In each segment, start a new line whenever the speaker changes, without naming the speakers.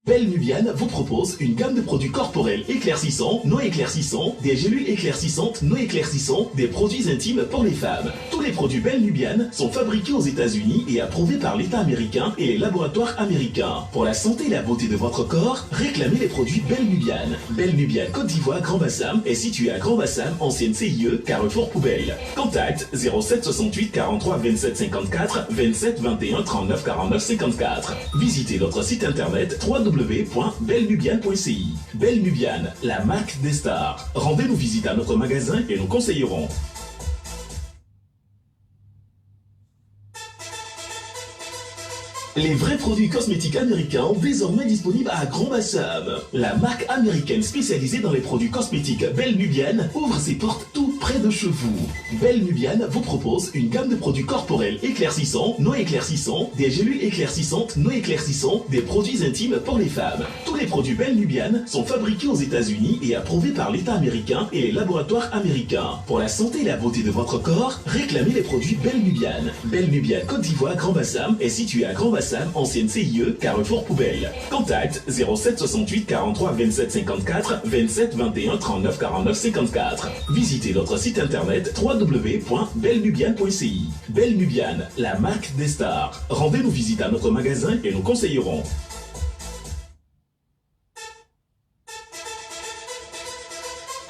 Belle Nubiane vous propose une gamme de produits corporels éclaircissants, non éclaircissants, des gélules éclaircissantes, non éclaircissantes, des produits intimes pour les femmes. Tous les produits Belle Nubiane sont fabriqués aux États-Unis et approuvés par l'État américain et les laboratoires américains. Pour la santé et la beauté de votre corps, réclamez les produits Belle Nubiane. Belle Nubiane Côte d'Ivoire Grand Bassam est situé à Grand Bassam, ancienne CIE, Carrefour Poubelle. Contact 07 68 43 27 54 27 21 39 49 54. Visitez notre site internet www.bellenubiane.ci. Belle Nubiane, la marque des stars. Rendez-nous visite à notre magasin et nous conseillerons. Les vrais produits cosmétiques américains désormais disponibles à Grand Bassam. La marque américaine spécialisée dans les produits cosmétiques Belle Nubiane ouvre ses portes tout près de chez vous. Belle Nubiane vous propose une gamme de produits corporels éclaircissants, non éclaircissants, des gélules éclaircissantes, non éclaircissantes, des produits intimes pour les femmes. Tous les produits Belle Nubiane sont fabriqués aux États-Unis et approuvés par l'État américain et les laboratoires américains. Pour la santé et la beauté de votre corps, réclamez les produits Belle Nubiane. Belle Nubiane Côte d'Ivoire Grand Bassam est situé à Grand Bassam, ancienne CIE, Carrefour Poubelle. Contact 07 68 43 27 54 27 21 39 49 54. Visitez notre site internet www.bellenubiane.ci. Belle Nubiane, la marque des stars. Rendez-nous visite à notre magasin et nous conseillerons.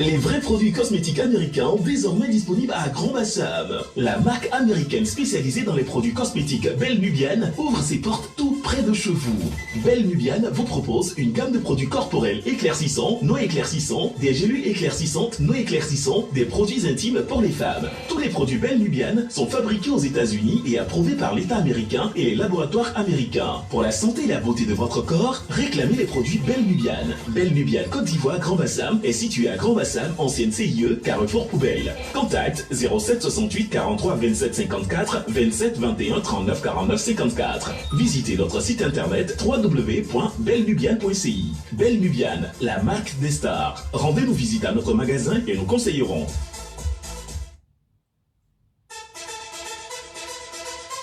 Les vrais produits cosmétiques américains désormais disponibles à Grand Bassam. La marque américaine spécialisée dans les produits cosmétiques Belle Nubiane ouvre ses portes tout près de chez vous. Belle Nubiane vous propose une gamme de produits corporels éclaircissants, non éclaircissants, des gélules éclaircissantes, non éclaircissantes, des produits intimes pour les femmes. Tous les produits Belle Nubiane sont fabriqués aux États-Unis et approuvés par l'État américain et les laboratoires américains. Pour la santé et la beauté de votre corps, réclamez les produits Belle Nubiane. Belle Nubiane Côte d'Ivoire Grand Bassam est situé à Grand Bassam, ancienne CIE, Carrefour Poubelle. Contact 07 68 43 27 54 27 21 39 49 54. Visitez notre site internet www.bellenubiane.ci. Belle Nubiane, la marque des stars. Rendez-nous visite à notre magasin et nous conseillerons.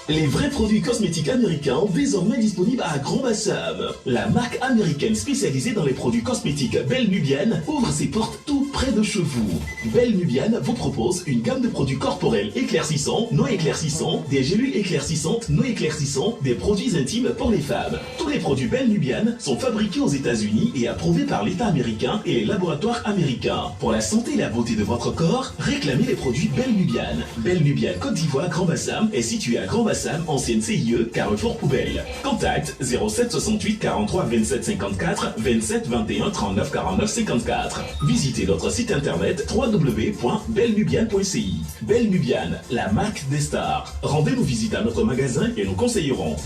Les vrais produits cosmétiques américains désormais disponibles à Grand Bassam. La marque américaine spécialisée dans les produits cosmétiques Belle Nubiane ouvre ses portes tout près de chez vous. Belle Nubiane vous propose une gamme de produits corporels éclaircissants, non éclaircissants, des gélules éclaircissantes, non éclaircissantes, des produits intimes pour les femmes. Tous les produits Belle Nubiane sont fabriqués aux États-Unis et approuvés par l'État américain et les laboratoires américains. Pour la santé et la beauté de votre corps, réclamez les produits Belle Nubiane. Belle Nubiane Côte d'Ivoire Grand Bassam est situé à Grand Bassam, ancienne CIE, Carrefour Poubelle. Contact 07 68 43 27 54 27 21 39 49 54. Visitez notre site internet www.bellenubiane.ci. Belle Nubiane, la marque des stars. Rendez-nous visite à notre magasin et nous conseillerons.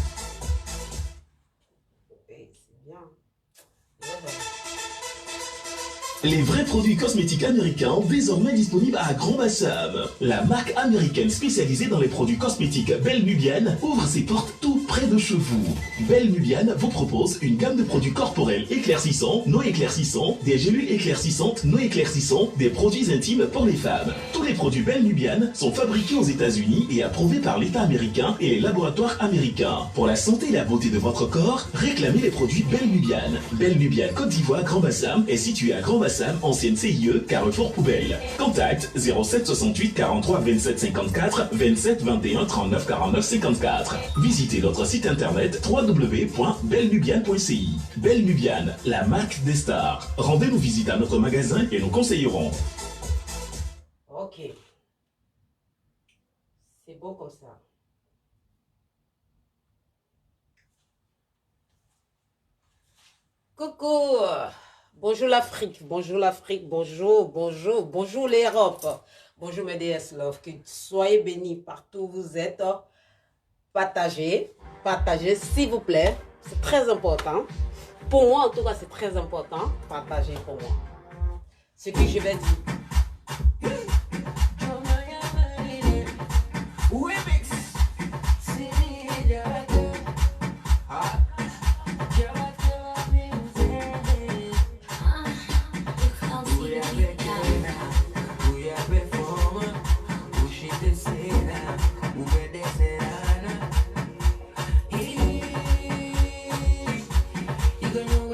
Les vrais produits cosmétiques américains désormais disponibles à Grand Bassam. La marque américaine spécialisée dans les produits cosmétiques Belle Nubiane ouvre ses portes tout près de chez vous. Belle Nubiane vous propose une gamme de produits corporels éclaircissants, non éclaircissants, des gélules éclaircissantes, non éclaircissantes, des produits intimes pour les femmes. Tous les produits Belle Nubiane sont fabriqués aux États-Unis et approuvés par l'État américain et les laboratoires américains. Pour la santé et la beauté de votre corps, réclamez les produits Belle Nubiane. Belle Nubiane Côte d'Ivoire Grand Bassam est situé à Grand Bassam, ancienne CIE, Carrefour Poubelle. Contact 07 68 43 27 54 27 21 39 49 54. Visitez notre site internet www.bellenubiane.ci. Belle Nubiane, la marque des stars. Rendez-nous visite à notre magasin et nous conseillerons.
Ok. C'est beau comme ça. Coucou. Bonjour l'Afrique, bonjour l'Afrique, bonjour l'Europe, bonjour mes DS Love, que soyez bénis partout où vous êtes, partagez s'il vous plaît, c'est très important, pour moi en tout cas c'est très important, partagez pour moi, ce que je vais dire.
Gonna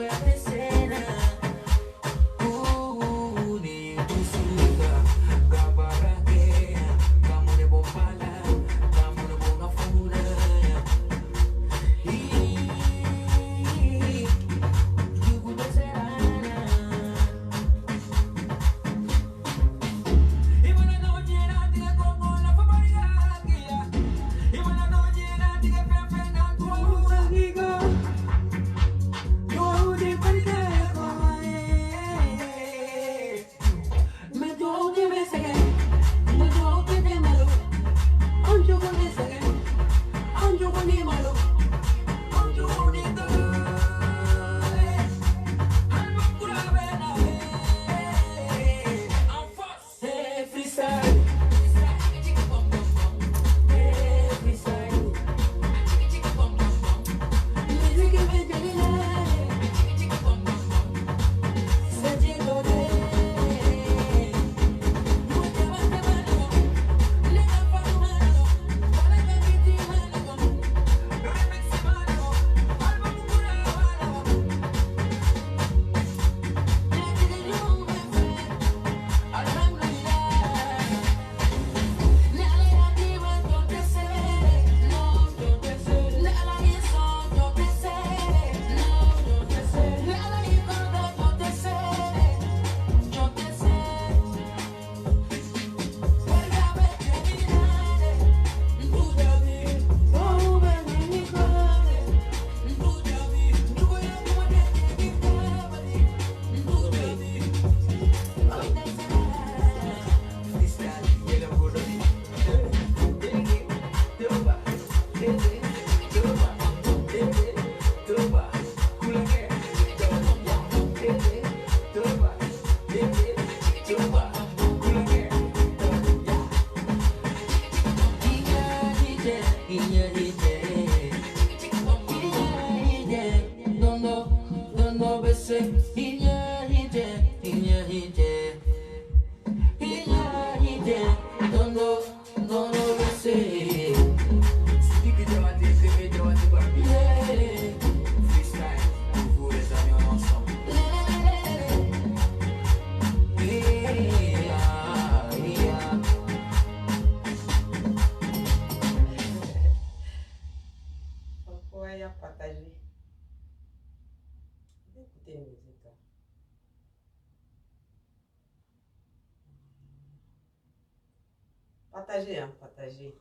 Partagez, hein, partagez.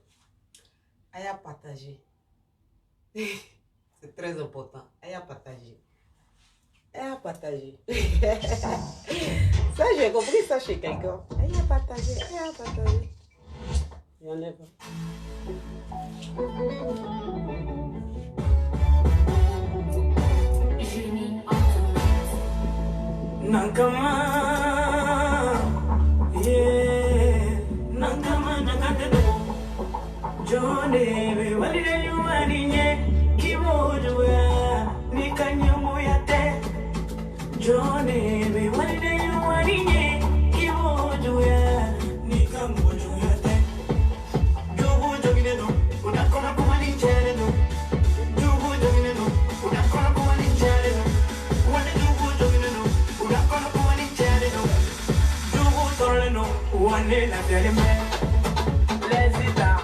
Aïe à partager. C'est très important. Aïe à partager. Aïe à partager. Ça, j'ai compris ça chez quelqu'un. Aïe à partager. Aïe à partager. Il y en a pas.
Nankama, yeah, Nankama nakatado. Jone walide yuwaninye kibojuwa nikanyamu yate. Jone walide yuwaninye kibojuwa nikanyamu yate. Jubu jogine no, unakona kumani chere no. Jubu jogine no, unakona kumani chere no. Wane jubu jogine no, unakona kumani chere no. Jubu torle no, wane na tere me. Lesita.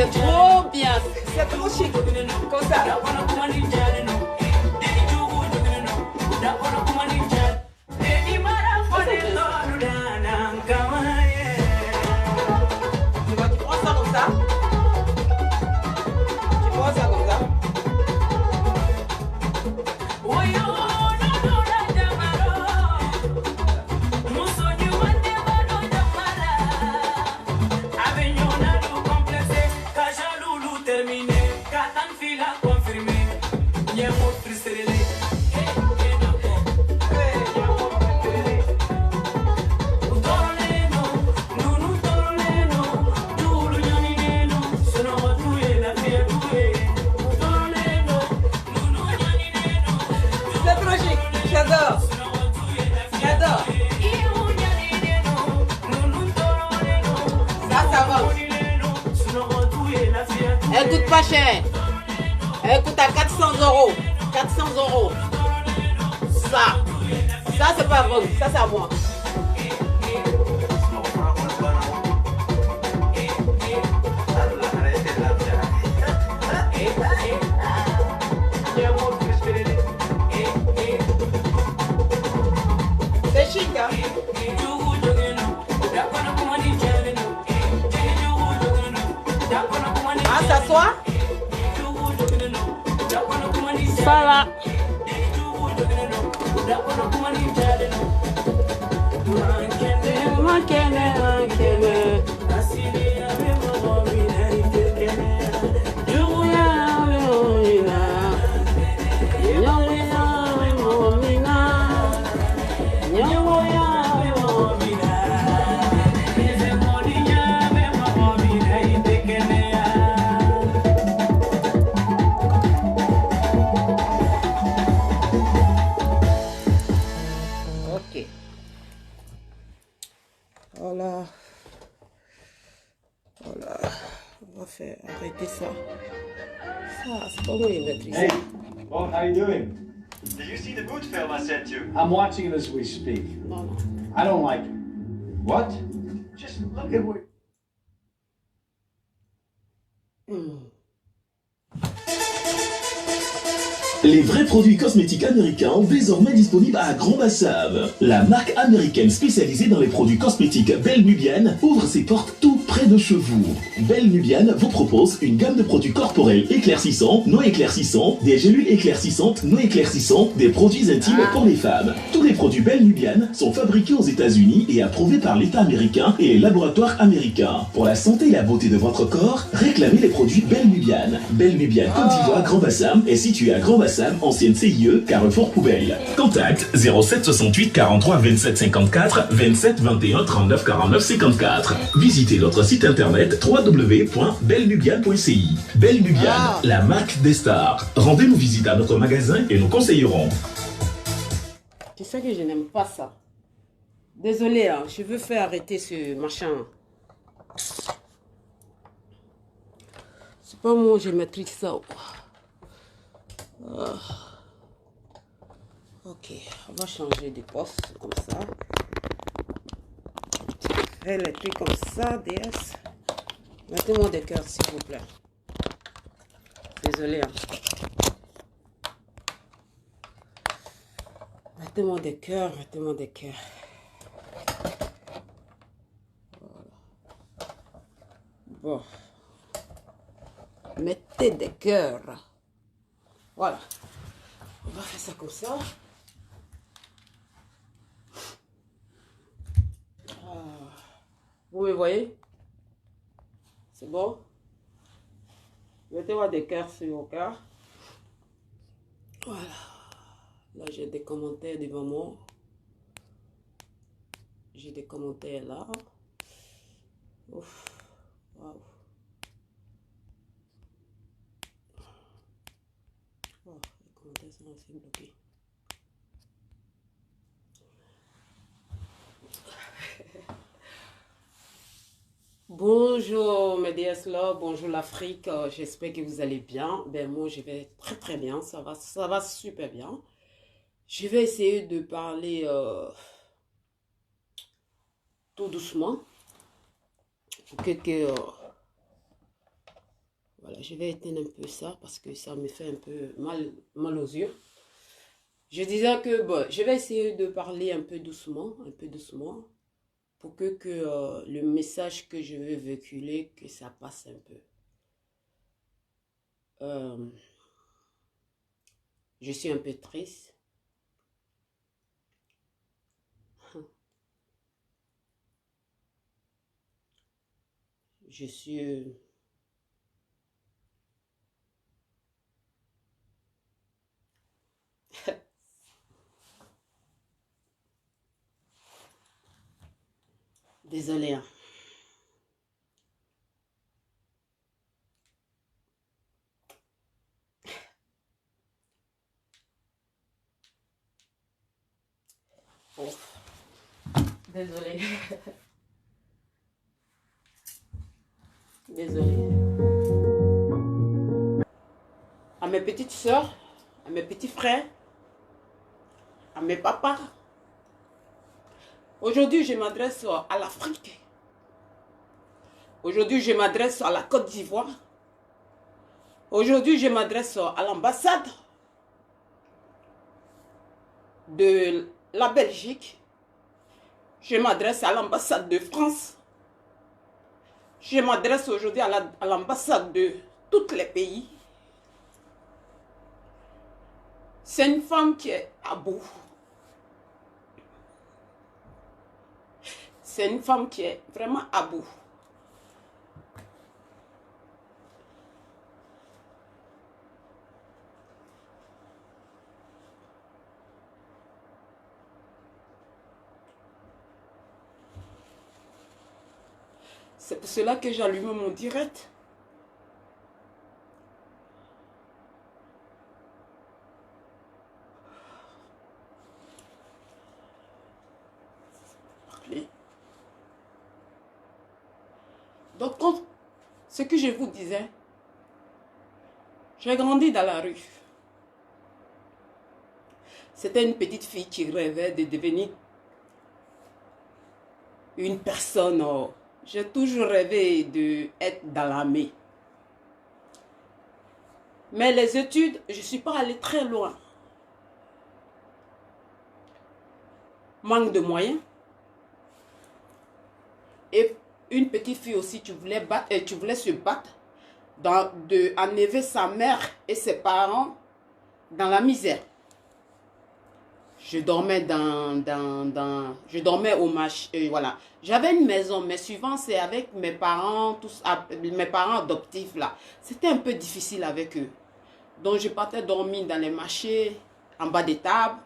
C'est trop bien. C'est trop chic. Comme ça. Tu vois, tu prends ça comme ça. Tu prends ça comme ça. C'est trop chic. J'adore. J'adore. Ça va. Elle coûte pas cher. Elle coûte à 400 €. 400 €. Ça c'est pas à vendre. Ça c'est à moi. C'est chic, hein? Ah, s'asseoir? Ça va. Ok. Voilà. Voilà. On va faire arrêter ça. Ça, c'est pas moi qui maîtrise.
Hey, well, how you doing?
Did you see the mood film I sent you?
I'm watching it as we speak.
Non, non.
I don't like it. What? Just look at what.
Les vrais produits cosmétiques américains désormais disponibles à Grand Bassam. La marque américaine spécialisée dans les produits cosmétiques Belle Nubian ouvre ses portes tout près de chez vous. Belle Nubian vous propose une gamme de produits corporels éclaircissants, non éclaircissants, des gélules éclaircissantes, non éclaircissantes, des produits intimes pour les femmes. Tous les produits Belle Nubian sont fabriqués aux États-Unis et approuvés par l'État américain et les laboratoires américains. Pour la santé et la beauté de votre corps, réclamez les produits Belle Nubian. Belle Nubian Côte d'Ivoire Grand Bassam est situé à Grand Bassam, ancienne CIE, Carrefour Poubelle. Contact 07 68 43 27 54 27 21 39 49 54. Visitez notre site internet www.bellenubian.ci. Belle Nubian, la marque des stars. Rendez-nous visite à notre magasin et nous conseillerons.
Tu sais que je n'aime pas ça. Désolée, hein, je veux faire arrêter ce machin. C'est pas moi, je maîtrise ça. Ok, on va changer de poste comme ça. Fais les trucs comme ça, DS. Mettez-moi des cœurs, s'il vous plaît. Désolée. Hein. Mettez-moi des cœurs, mettez-moi des cœurs. Voilà. Bon. Mettez des cœurs. Voilà. On va faire ça comme ça. Vous me voyez? C'est bon? Mettez-moi des cœurs sur vos cœurs. Voilà. Là, j'ai des commentaires devant moi. J'ai des commentaires là. Ouf. Waouh. Oh, les commentaires sont aussi bloqués. Bonjour mes DS là, bonjour l'Afrique, j'espère que vous allez bien. Ben moi je vais très très bien, ça va super bien. Je vais essayer de parler tout doucement pour Voilà, je vais éteindre un peu ça parce que ça me fait un peu mal aux yeux. Je disais que bon, je vais essayer de parler un peu doucement, pour que le message que je veux véhiculer, que ça passe un peu. Je suis un peu triste. Je suis... Désolée, hein. Oh. Désolée. Désolée. À mes petites soeurs, à mes petits frères, à mes papas. Aujourd'hui, je m'adresse à l'Afrique. Aujourd'hui, je m'adresse à la Côte d'Ivoire. Aujourd'hui, je m'adresse à l'ambassade de la Belgique. Je m'adresse à l'ambassade de France. Je m'adresse aujourd'hui à l'ambassade de tous les pays. C'est une femme qui est à bout. C'est une femme qui est vraiment à bout. C'est pour cela que j'allume mon direct. Donc, ce que je vous disais, j'ai grandi dans la rue. C'était une petite fille qui rêvait de devenir une personne. J'ai toujours rêvé d'être dans l'armée. Mais les études, je ne suis pas allée très loin. Manque de moyens. Et une petite fille aussi, tu voulais se battre, enlever sa mère et ses parents dans la misère. Je dormais je dormais au marché, voilà. J'avais une maison, mais souvent c'est avec mes parents, mes parents adoptifs là. C'était un peu difficile avec eux. Donc je partais dormir dans les marchés, en bas des tables,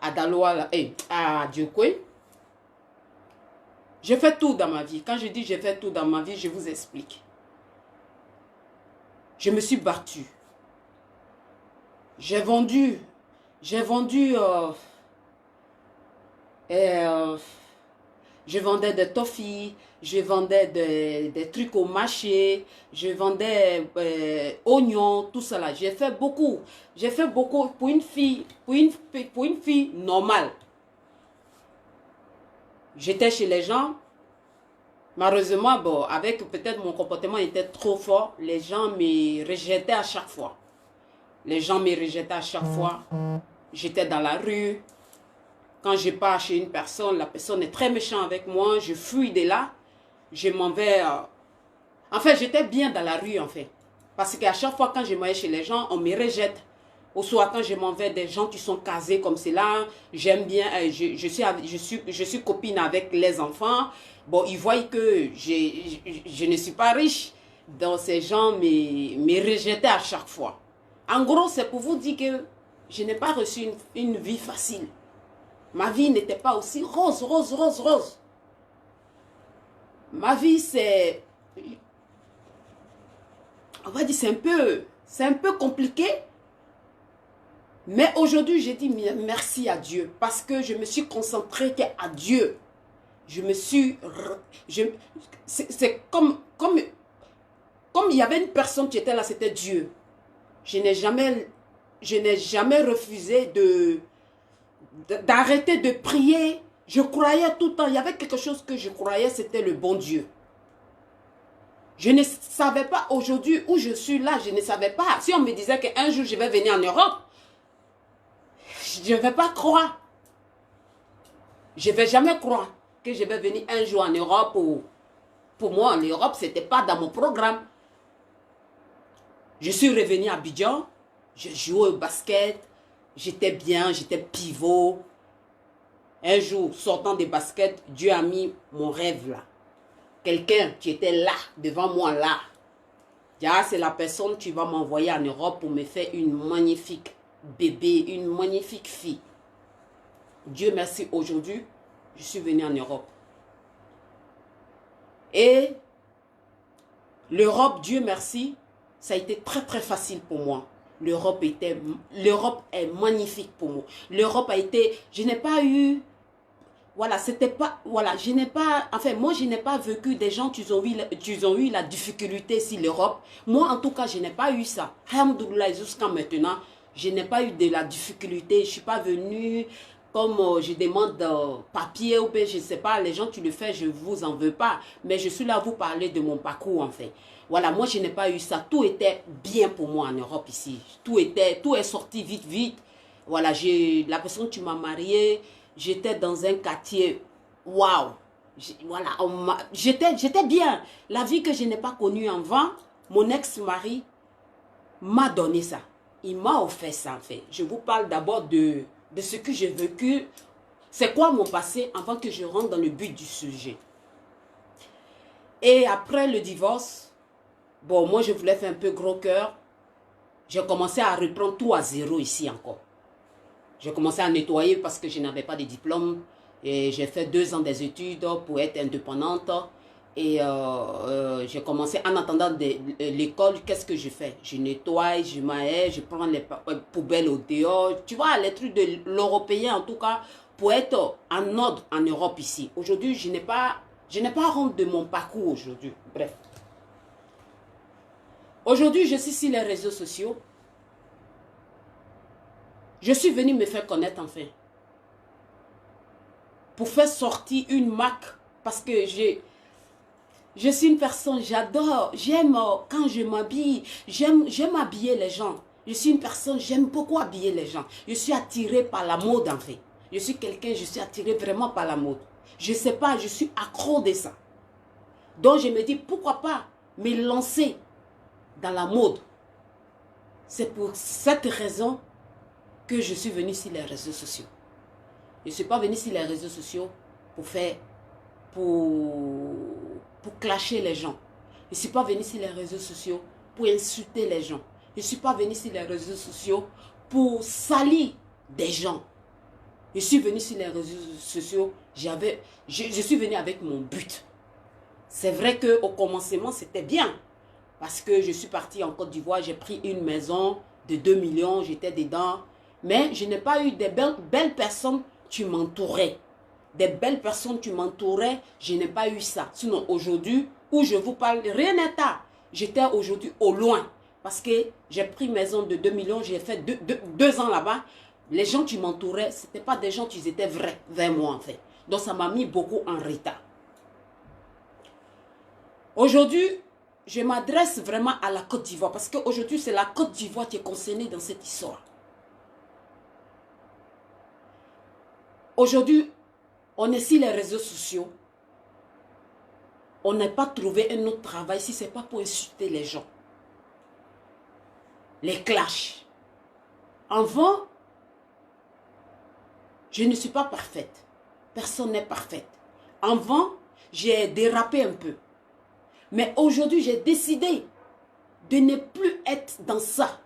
à Daloa et à Diokwe. J'ai fait tout dans ma vie. Quand je dis j'ai fait tout dans ma vie, je vous explique. Je me suis battue. Je vendais des toffees, je vendais des trucs au marché, je vendais oignons, tout cela. J'ai fait beaucoup pour une fille normale. J'étais chez les gens. Malheureusement, bon, avec peut-être mon comportement était trop fort, les gens me rejetaient à chaque fois. J'étais dans la rue. Quand je pars chez une personne, la personne est très méchante avec moi. Je fuis de là. Je m'en vais. En fait, j'étais bien dans la rue, en fait. Parce qu'à chaque fois, quand je m'en vais chez les gens, on me rejette. Au soir, quand je m'en vais, des gens qui sont casés comme cela, j'aime bien. Je suis copine avec les enfants. Bon, ils voient que je ne suis pas riche. Donc, ces gens me rejetaient à chaque fois. En gros, c'est pour vous dire que je n'ai pas reçu une vie facile. Ma vie n'était pas aussi rose. Ma vie, c'est... On va dire, c'est un peu compliqué. Mais aujourd'hui, j'ai dit merci à Dieu. Parce que je me suis concentrée à Dieu. C'est comme il y avait une personne qui était là, c'était Dieu. Je n'ai jamais refusé d'arrêter de prier. Je croyais tout le temps. Il y avait quelque chose que je croyais, c'était le bon Dieu. Je ne savais pas aujourd'hui où je suis là, je ne savais pas. Si on me disait qu'un jour je vais venir en Europe, je ne vais pas croire. Je ne vais jamais croire que je vais venir un jour en Europe. Pour moi, en Europe, ce n'était pas dans mon programme. Je suis revenu à Abidjan, je jouais au basket, j'étais bien, j'étais pivot. Un jour, sortant des baskets, Dieu a mis mon rêve là. Quelqu'un qui était là, devant moi là. Ah, c'est la personne qui va m'envoyer en Europe pour me faire une magnifique bébé, une magnifique fille. Dieu merci, aujourd'hui, je suis venu en Europe. Et l'Europe, Dieu merci, ça a été très très facile pour moi. L'Europe est magnifique pour moi. L'Europe a été, je n'ai pas eu, voilà, c'était pas, voilà, je n'ai pas, enfin, moi, je n'ai pas vécu des gens qui ont eu la difficulté sur l'Europe. Moi, en tout cas, je n'ai pas eu ça. Alhamdoulilah, jusqu'à maintenant, je n'ai pas eu de la difficulté. Je ne suis pas venue comme je demande papier ou bien, je ne sais pas, les gens qui le font, je ne vous en veux pas. Mais je suis là à vous parler de mon parcours, en fait. Voilà, moi, je n'ai pas eu ça. Tout était bien pour moi en Europe ici. Tout est sorti vite, vite. Voilà, la personne qui m'a mariée, j'étais dans un quartier, waouh. Voilà, j'étais bien. La vie que je n'ai pas connue avant, mon ex-mari m'a donné ça. Il m'a offert ça, en fait. Je vous parle d'abord de ce que j'ai vécu. C'est quoi mon passé avant que je rentre dans le but du sujet. Et après le divorce, bon, moi, je voulais faire un peu gros cœur. J'ai commencé à reprendre tout à zéro ici encore. J'ai commencé à nettoyer parce que je n'avais pas de diplôme. Et j'ai fait 2 ans des études pour être indépendante. Et j'ai commencé, en attendant l'école, qu'est-ce que je fais? Je nettoie, je m'aère, je prends les poubelles au dehors. Tu vois, les trucs de l'européen, en tout cas, pour être en ordre en Europe ici. Aujourd'hui, je n'ai pas honte de mon parcours aujourd'hui. Bref. Aujourd'hui, je suis sur les réseaux sociaux. Je suis venu me faire connaître enfin. Pour faire sortir une marque. Parce que je suis une personne, j'adore. J'aime quand je m'habille. J'aime habiller les gens. Je suis une personne, j'aime beaucoup habiller les gens. Je suis attirée par la mode en fait. Je suis quelqu'un, je suis attirée vraiment par la mode. Je ne sais pas, je suis accro de ça. Donc je me dis, pourquoi pas me lancer dans la mode. C'est pour cette raison que je suis venue sur les réseaux sociaux. Je ne suis pas venue sur les réseaux sociaux pour clasher les gens. Je ne suis pas venue sur les réseaux sociaux pour insulter les gens. Je ne suis pas venue sur les réseaux sociaux pour salir des gens. Je suis venue sur les réseaux sociaux, je suis venue avec mon but. C'est vrai qu'au commencement, c'était bien. Parce que je suis partie en Côte d'Ivoire, j'ai pris une maison de 2 millions, j'étais dedans. Mais je n'ai pas eu des belles personnes qui m'entouraient. Des belles personnes qui m'entouraient, je n'ai pas eu ça. Sinon, aujourd'hui, où je vous parle, rien n'est tard. J'étais aujourd'hui au loin. Parce que j'ai pris une maison de 2 millions, j'ai fait 2 ans là-bas. Les gens qui m'entouraient, ce n'étaient pas des gens qui étaient vrais vers moi en fait. Donc ça m'a mis beaucoup en retard. Aujourd'hui, je m'adresse vraiment à la Côte d'Ivoire. Parce qu'aujourd'hui, c'est la Côte d'Ivoire qui est concernée dans cette histoire. Aujourd'hui, on est sur les réseaux sociaux. On n'a pas trouvé un autre travail si ce n'est pas pour insulter les gens. Les clashs. Avant, je ne suis pas parfaite. Personne n'est parfaite. Avant, j'ai dérapé un peu. Mais aujourd'hui, j'ai décidé de ne plus être dans ça.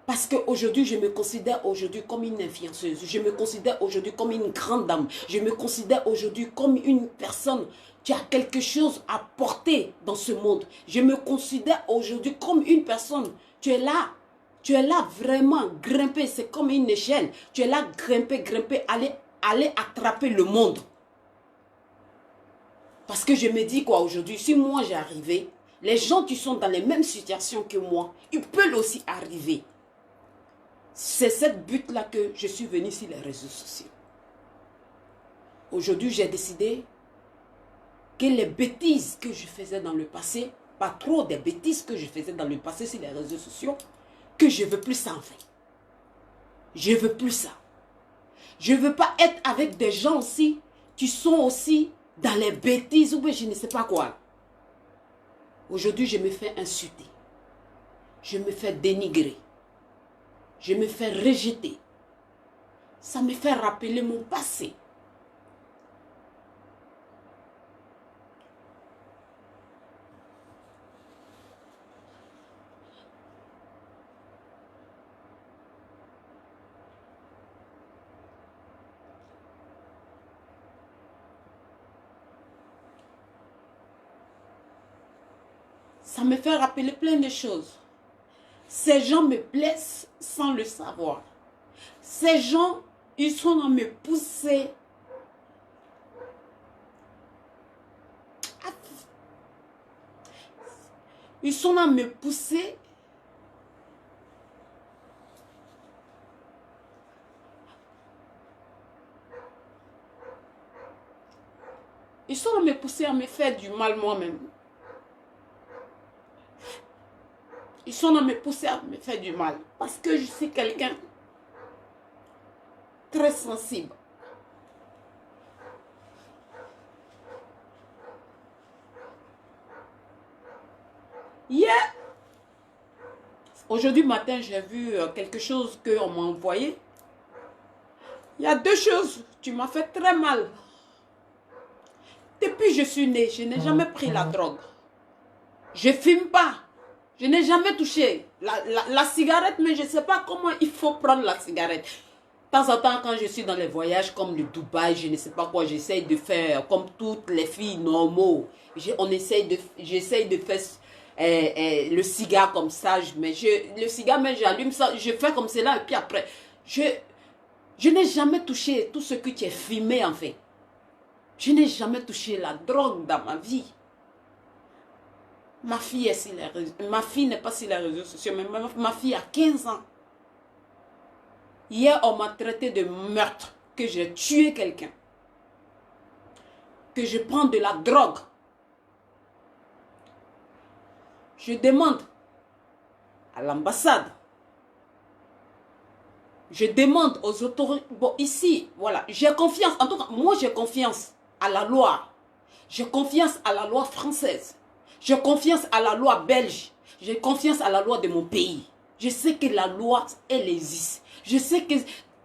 Parce qu'aujourd'hui, je me considère aujourd'hui comme une influenceuse. Je me considère aujourd'hui comme une grande dame. Je me considère aujourd'hui comme une personne qui a quelque chose à porter dans ce monde. Je me considère aujourd'hui comme une personne. Tu es là vraiment grimper. C'est comme une échelle. Tu es là grimper, aller attraper le monde. Parce que je me dis quoi aujourd'hui, si moi j'ai arrivé, les gens qui sont dans les mêmes situations que moi, ils peuvent aussi arriver. C'est cette but-là que je suis venue sur les réseaux sociaux. Aujourd'hui, j'ai décidé que les bêtises que je faisais dans le passé, pas trop des bêtises que je faisais dans le passé sur les réseaux sociaux, que je ne veux plus ça en fait. Je ne veux plus ça. Je ne veux pas être avec des gens aussi qui sont aussi dans les bêtises ou bien je ne sais pas quoi. Aujourd'hui, je me fais insulter. Je me fais dénigrer. Je me fais rejeter. Ça me fait rappeler mon passé. Ça me fait rappeler plein de choses. Ces gens me blessent sans le savoir. Ces gens, ils sont à me pousser. Ils sont à me pousser. Ils sont à me pousser à me faire du mal moi-même. Ils sont à me pousser à me faire du mal. Parce que je suis quelqu'un très sensible. Hier, aujourd'hui matin, j'ai vu quelque chose qu'on m'a envoyé. Il y a deux choses. Tu m'as fait très mal. Depuis que je suis née, je n'ai jamais pris la drogue. Je ne fume pas. Je n'ai jamais touché la cigarette, mais je ne sais pas comment il faut prendre la cigarette. De temps en temps, quand je suis dans les voyages comme le Dubaï, je ne sais pas quoi, j'essaye de faire comme toutes les filles normaux. J'essaye de faire le cigare comme ça. Le cigare, mais j'allume ça, je fais comme cela et puis après, je n'ai jamais touché tout ce que tu as fumé en fait. Je n'ai jamais touché la drogue dans ma vie. Ma fille n'est pas sur les réseaux sociaux, mais ma fille a 15 ans. Hier, on m'a traité de meurtre, que j'ai tué quelqu'un, que je prends de la drogue. Je demande à l'ambassade, je demande aux autorités, bon ici, voilà, j'ai confiance, en tout cas, moi j'ai confiance à la loi, j'ai confiance à la loi française. J'ai confiance à la loi belge. J'ai confiance à la loi de mon pays. Je sais que la loi, elle existe. Je sais que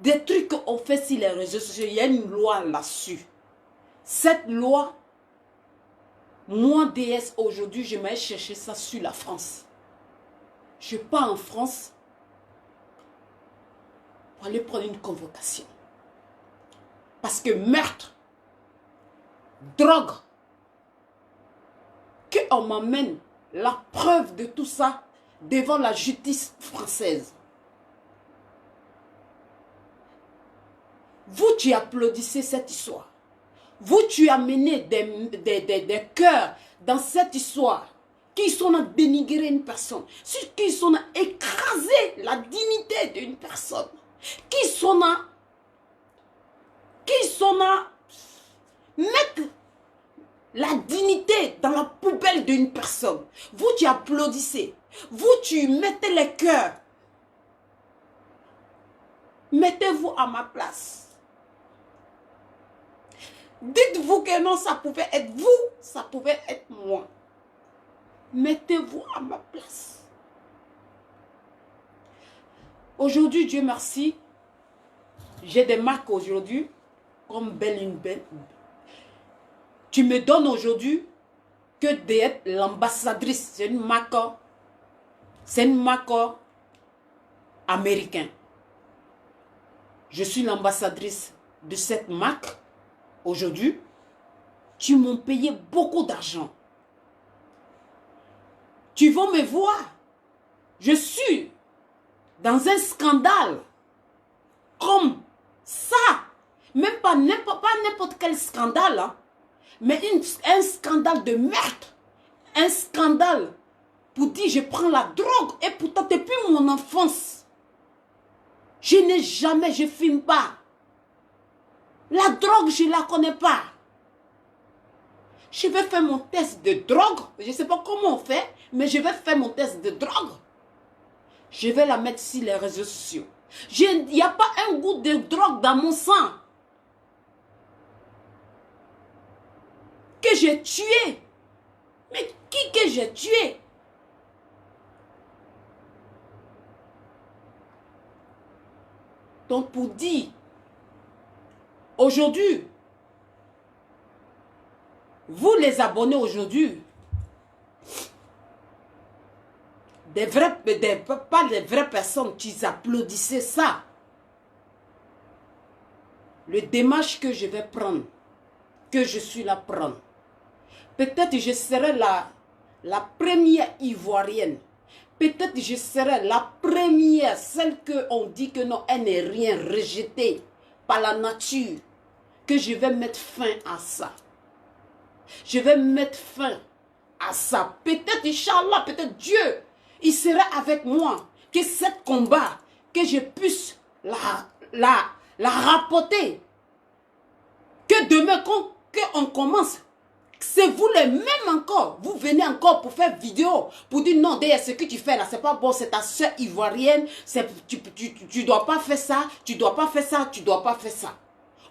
des trucs qu'on fait sur les réseaux sociaux, il y a une loi là-dessus. Cette loi, moi, DS, aujourd'hui, je vais chercher ça sur la France. Je pars en France pour aller prendre une convocation. Parce que meurtre, drogue, qu'on m'amène la preuve de tout ça devant la justice française. Vous, tu applaudissez cette histoire. Vous, tu amenez des cœurs dans cette histoire qui sont à dénigrer une personne, qui sont à écraser la dignité d'une personne, qui sont à mettre la dignité dans la poubelle d'une personne. Vous, tu applaudissez. Vous, tu mettez les cœurs. Mettez-vous à ma place. Dites-vous que non, ça pouvait être vous, ça pouvait être moi. Mettez-vous à ma place. Aujourd'hui, Dieu merci, j'ai des marques aujourd'hui, comme Belle une Belle. Tu me donnes aujourd'hui que d'être l'ambassadrice. C'est une marque américaine. Je suis l'ambassadrice de cette marque. Aujourd'hui, tu m'as payé beaucoup d'argent. Tu vas me voir. Je suis dans un scandale comme ça. Même pas n'importe quel scandale, hein. Mais un scandale de meurtre, un scandale pour dire je prends la drogue et pourtant depuis mon enfance, je n'ai jamais, je fume pas. La drogue, je ne la connais pas. Je vais faire mon test de drogue. Je ne sais pas comment on fait, mais je vais faire mon test de drogue. Je vais la mettre sur les réseaux sociaux. Il n'y a pas un goût de drogue dans mon sang. Que j'ai tué. Mais qui que j'ai tué? Donc pour dire, aujourd'hui, vous les abonnés aujourd'hui, pas des vraies personnes qui applaudissaient ça. Le démarche que je vais prendre, que je suis là prendre, peut-être je serai la première Ivoirienne. Peut-être je serai la première, celle qu'on dit que non, elle n'est rien, rejetée par la nature, que je vais mettre fin à ça. Je vais mettre fin à ça. Peut-être, Inch'Allah, peut-être Dieu, il sera avec moi, que ce combat, que je puisse la rapporter. Que demain, quand on commence, c'est vous les mêmes encore. Vous venez encore pour faire vidéo, pour dire non, derrière ce que tu fais là, c'est pas bon, c'est ta soeur ivoirienne, tu dois pas faire ça, tu dois pas faire ça, tu dois pas faire ça.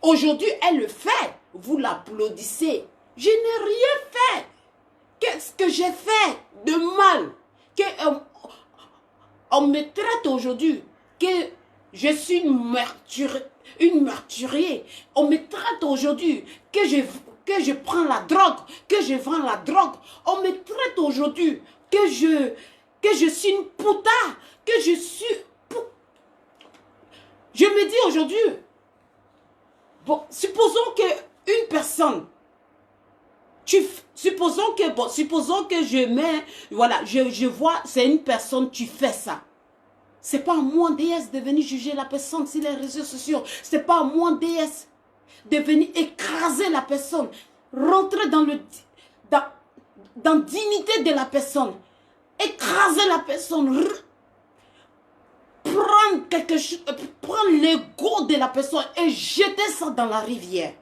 Aujourd'hui, elle le fait, vous l'applaudissez. Je n'ai rien fait. Qu'est-ce que j'ai fait de mal? On me traite aujourd'hui que je suis une meurtrière. On me traite aujourd'hui que je prends la drogue, que je vends la drogue. On me traite aujourd'hui que je suis une puta, que je suis... Je me dis aujourd'hui, bon, supposons qu'une personne, supposons que je mets, voilà, je vois, c'est une personne, tu fais ça. C'est pas à moi, déesse, de venir juger la personne sur les réseaux sociaux. C'est pas à moi, déesse, de venir écraser la personne, rentrer dans dignité de la personne, écraser la personne, prendre quelque chose, prendre l'ego de la personne et jeter ça dans la rivière.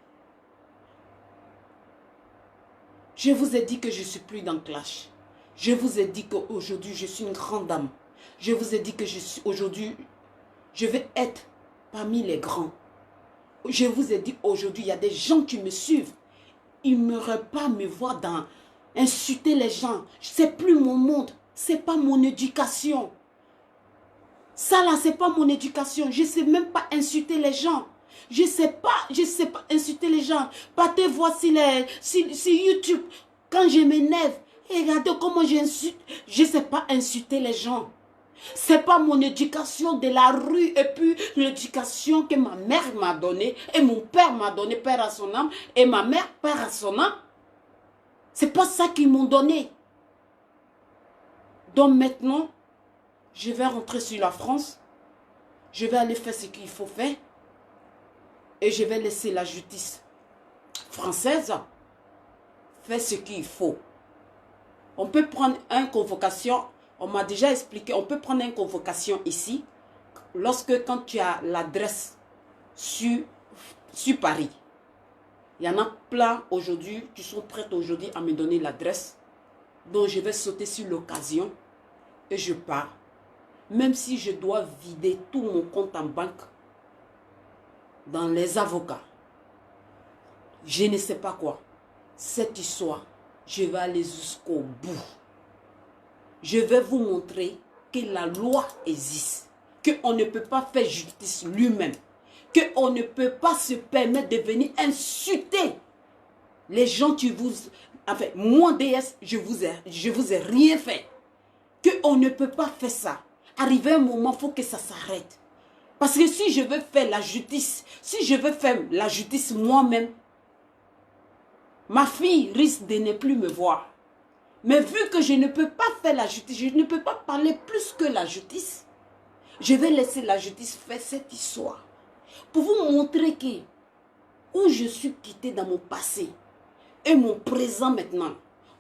Je vous ai dit que je ne suis plus dans le clash. Je vous ai dit qu'aujourd'hui, je suis une grande dame. Je vous ai dit que aujourd'hui, je vais être parmi les grands. Je vous ai dit aujourd'hui, il y a des gens qui me suivent. Ils n'aimeraient pas me voir dans insulter les gens. Ce n'est plus mon monde. Ce n'est pas mon éducation. Ça là, ce n'est pas mon éducation. Je ne sais même pas insulter les gens. Je sais pas insulter les gens. Partez voir sur YouTube. Quand je m'énerve, regardez comment j'insulte. Je ne sais pas insulter les gens. Ce n'est pas mon éducation de la rue et puis l'éducation que ma mère m'a donnée et mon père m'a donné, père à son âme, et ma mère, père à son âme. Ce n'est pas ça qu'ils m'ont donné. Donc maintenant, je vais rentrer sur la France. Je vais aller faire ce qu'il faut faire. Et je vais laisser la justice française faire ce qu'il faut. On peut prendre une convocation, on m'a déjà expliqué, on peut prendre une convocation ici, quand tu as l'adresse sur Paris. Il y en a plein aujourd'hui qui sont prêts aujourd'hui à me donner l'adresse. Donc je vais sauter sur l'occasion et je pars. Même si je dois vider tout mon compte en banque dans les avocats. Je ne sais pas quoi. Cette histoire, je vais aller jusqu'au bout. Je vais vous montrer que la loi existe. Qu'on ne peut pas faire justice lui-même. Qu'on ne peut pas se permettre de venir insulter les gens qui vous... Enfin, moi, déesse, je vous ai rien fait. Qu'on ne peut pas faire ça. Arrivé un moment, il faut que ça s'arrête. Parce que si je veux faire la justice, si je veux faire la justice moi-même, ma fille risque de ne plus me voir. Mais vu que je ne peux pas faire la justice, je ne peux pas parler plus que la justice, je vais laisser la justice faire cette histoire. Pour vous montrer que où je suis quitté dans mon passé et mon présent maintenant,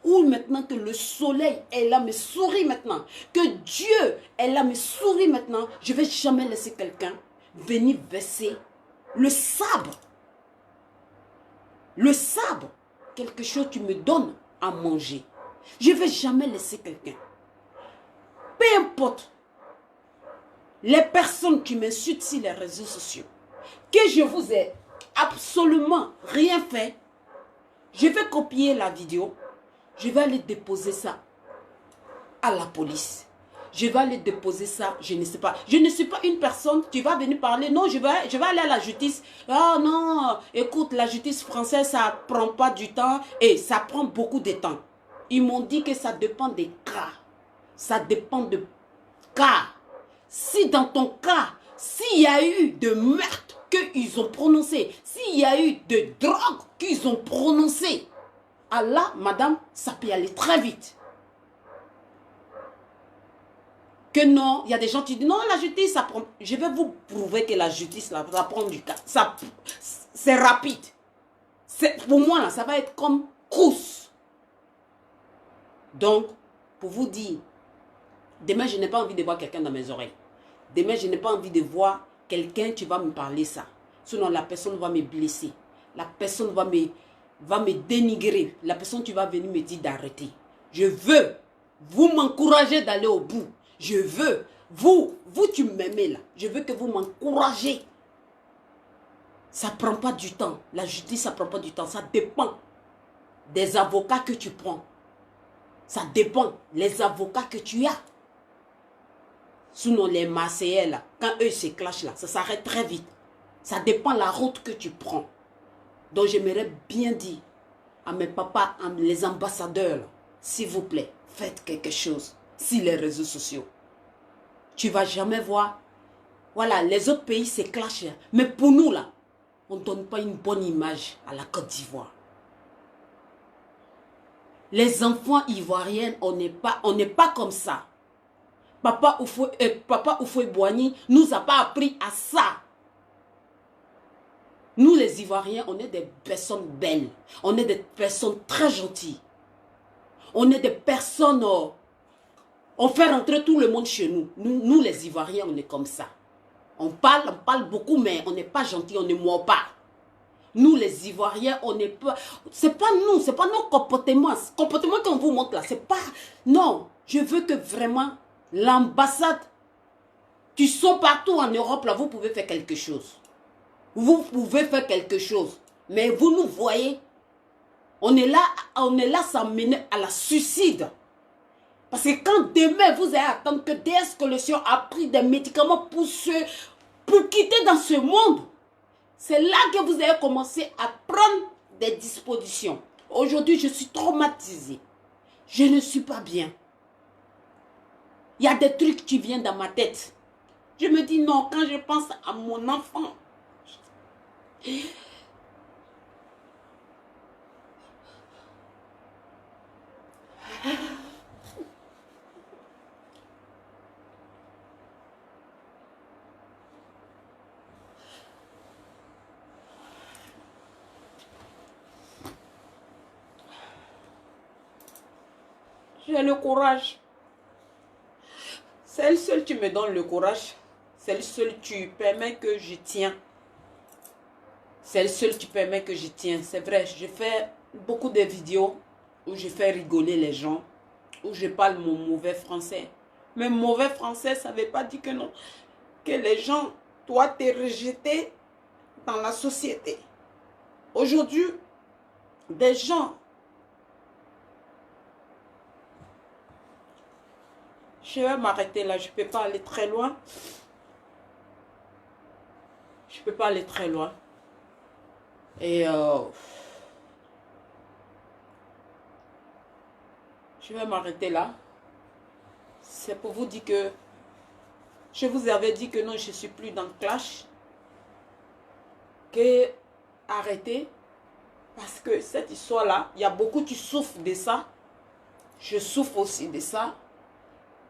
où maintenant que le soleil est là, me sourit maintenant, que Dieu est là, me sourit maintenant, je ne vais jamais laisser quelqu'un venir verser le sabre quelque chose, tu me donnes à manger. Je ne vais jamais laisser quelqu'un. Peu importe les personnes qui m'insultent sur les réseaux sociaux, que je vous ai absolument rien fait, je vais copier la vidéo, je vais aller déposer ça à la police. Je vais aller déposer ça, je ne sais pas. Je ne suis pas une personne, tu vas venir parler. Non, je vais aller à la justice. Ah non, écoute, la justice française, ça ne prend pas du temps et ça prend beaucoup de temps. Ils m'ont dit que ça dépend des cas. Ça dépend de cas. Si dans ton cas, s'il y a eu de meurtres qu'ils ont prononcé, s'il y a eu de drogue qu'ils ont prononcé, Allah, madame, ça peut aller très vite. Que non, il y a des gens qui disent non, la justice, ça prend. Je vais vous prouver que la justice, là, ça prend du temps. C'est rapide. Pour moi, là, ça va être comme course. Donc, pour vous dire, demain, je n'ai pas envie de voir quelqu'un dans mes oreilles. Demain, je n'ai pas envie de voir quelqu'un qui va me parler ça. Sinon, la personne va me blesser. La personne va me dénigrer. La personne qui va venir me dire d'arrêter. Je veux vous m'encourager d'aller au bout. Je veux, vous tu m'aimez là, je veux que vous m'encouragez. Ça ne prend pas du temps. La justice, ça ne prend pas du temps. Ça dépend des avocats que tu prends. Ça dépend les avocats que tu as. Sinon, les Marseillais là, quand eux se clashent là, ça s'arrête très vite. Ça dépend de la route que tu prends. Donc, j'aimerais bien dire à mes papas, à les ambassadeurs, s'il vous plaît, faites quelque chose sur les réseaux sociaux. Tu ne vas jamais voir. Voilà, les autres pays se clashent. Mais pour nous, là, on ne donne pas une bonne image à la Côte d'Ivoire. Les enfants ivoiriens, on n'est pas comme ça. Papa Houphouët-Boigny nous a pas appris à ça. Nous, les Ivoiriens, on est des personnes belles. On est des personnes très gentilles. On est des personnes... on fait rentrer tout le monde chez nous. Nous, les Ivoiriens, on est comme ça. On parle beaucoup, mais on n'est pas gentil, on ne mord pas. Nous, les Ivoiriens, on n'est pas... C'est pas nous, c'est pas nos comportements. Ce comportement qu'on vous montre là, c'est pas... Non, je veux que vraiment l'ambassade, tu sors partout en Europe, là, vous pouvez faire quelque chose. Vous pouvez faire quelque chose. Mais vous nous voyez, on est là sans mener à la suicide. Parce que quand demain, vous allez attendre que DS Collection a pris des médicaments pour quitter dans ce monde, c'est là que vous allez commencer à prendre des dispositions. Aujourd'hui, je suis traumatisée. Je ne suis pas bien. Il y a des trucs qui viennent dans ma tête. Je me dis non, quand je pense à mon enfant, j'ai le courage. C'est le seul qui me donne le courage. C'est le seul qui permet que je tiens. C'est le seul qui permet que je tiens. C'est vrai, je fais beaucoup de vidéos où je fais rigoler les gens, où je parle mon mauvais français. Mais mauvais français, ça ne veut pas dire que non. Que les gens doivent te rejeter dans la société. Aujourd'hui, des gens... Je vais m'arrêter là, je ne peux pas aller très loin. Je ne peux pas aller très loin. Et je vais m'arrêter là. C'est pour vous dire que je vous avais dit que non, je ne suis plus dans le clash. Que arrêtez. Parce que cette histoire-là, il y a beaucoup qui souffrent de ça. Je souffre aussi de ça.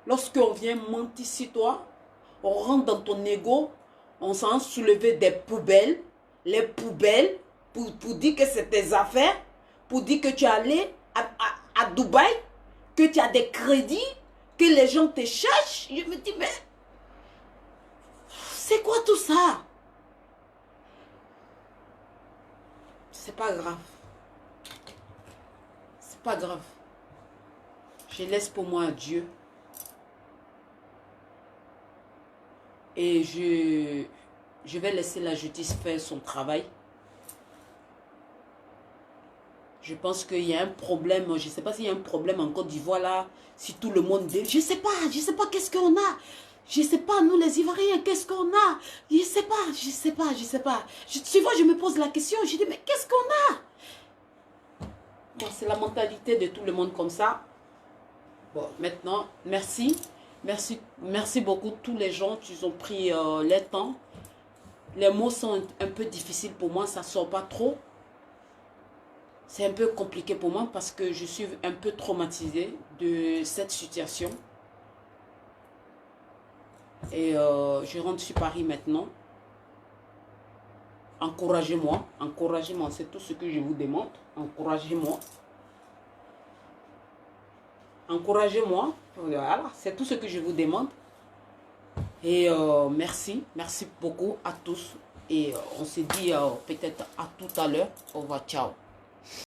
Lorsqu'on vient mentir sur toi, on rentre dans ton ego, on s'en soulever des poubelles, les poubelles, pour dire que c'est tes affaires, pour dire que tu es allé à Dubaï, que tu as des crédits, que les gens te cherchent. Je me dis, mais c'est quoi tout ça? C'est pas grave. pas grave. Je laisse pour moi à Dieu. Et je vais laisser la justice faire son travail. Je pense qu'il y a un problème. Je ne sais pas s'il y a un problème en Côte d'Ivoire là. Si tout le monde... Je ne sais pas qu'est-ce qu'on a. Je ne sais pas, nous les Ivoiriens, qu'est-ce qu'on a. Je ne sais pas. Souvent, je me pose la question. Je dis, mais qu'est-ce qu'on a? Bon, c'est la mentalité de tout le monde comme ça. Bon, maintenant, merci. Merci beaucoup tous les gens qui ont pris le temps. Les mots sont un peu difficiles pour moi, ça ne sort pas trop. C'est un peu compliqué pour moi parce que je suis un peu traumatisée de cette situation. Et je rentre sur Paris maintenant. Encouragez-moi, c'est tout ce que je vous demande. Encouragez-moi. Encouragez-moi, voilà, c'est tout ce que je vous demande. Et merci beaucoup à tous. Et on se dit peut-être à tout à l'heure. Au revoir, ciao.